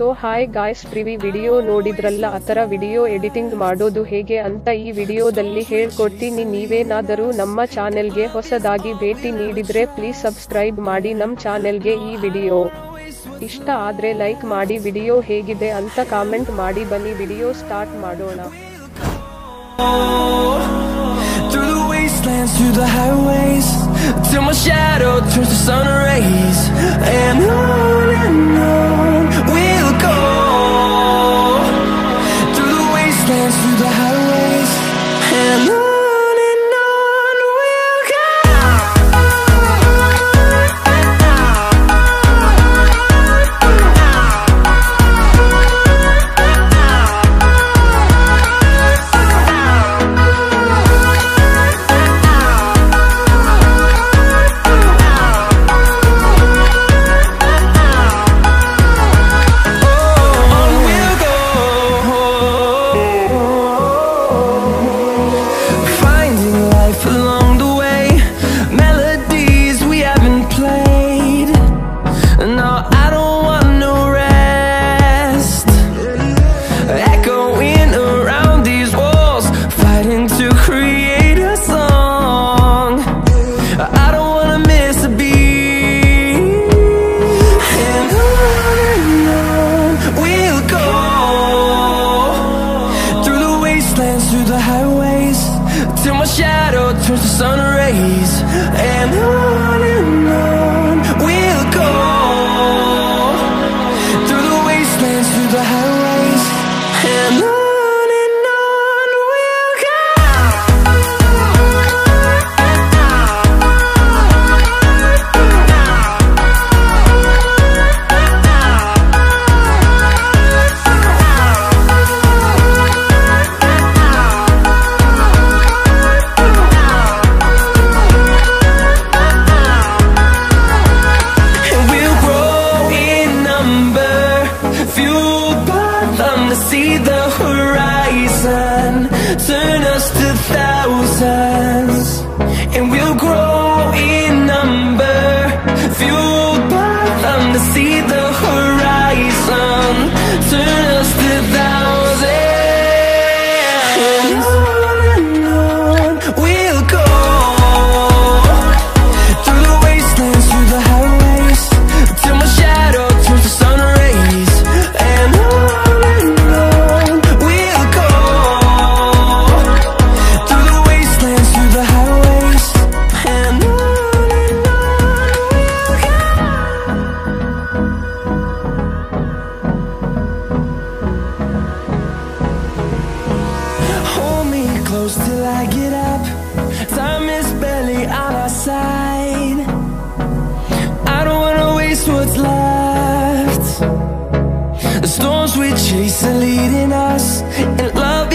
So hi guys, previous video ನೋಡಿದ್ರಲ್ಲ, ಆತರ video editing ಮಾಡೋದು ಹೇಗೆ ಅಂತ ಈ ವಿಡಿಯೋದಲ್ಲಿ ಹೇಳ್ಕೊಡ್ತೀನಿ. ನೀವೇನಾದರೂ ನಮ್ಮ ಚಾನೆಲ್ಗೆ ಹೊಸದಾಗಿ ಭೇಟಿ ನೀಡಿದ್ರೆ ಪ್ಲೀಸ್ ಸಬ್ಸ್ಕ್ರೈಬ್ ಮಾಡಿ ನಮ್ಮ ಚಾನೆಲ್ಗೆ. ಈ ವಿಡಿಯೋ ಇಷ್ಟ ಆದ್ರೆ ಲೈಕ್ ಮಾಡಿ, ವಿಡಿಯೋ ಹೇಗಿದೆ ಅಂತ ಕಾಮೆಂಟ್ ಮಾಡಿ. ಬನ್ನಿ ವಿಡಿಯೋ ಸ್ಟಾರ್ಟ್ ಮಾಡೋಣ. Through the wastelands, through the highways, till my shadow turns to sun rays, and on we'll go. Through the wastelands, through the highways, and on we'll go. Through the highways, till my shadow turns to sun rays, and on we'll go. Through the wastelands, through the highways, and on we'll go. See the horizon, turn us to thousands, and we'll grow in number, fueled by them to see the horizon, turn us to thousands, and on we'll go. Through the wastelands, through the highways, till my shadow turns to sun rays, and on close till I get up. Time is barely on our side. I don't wanna waste what's left. The storms we chase are leading us, and love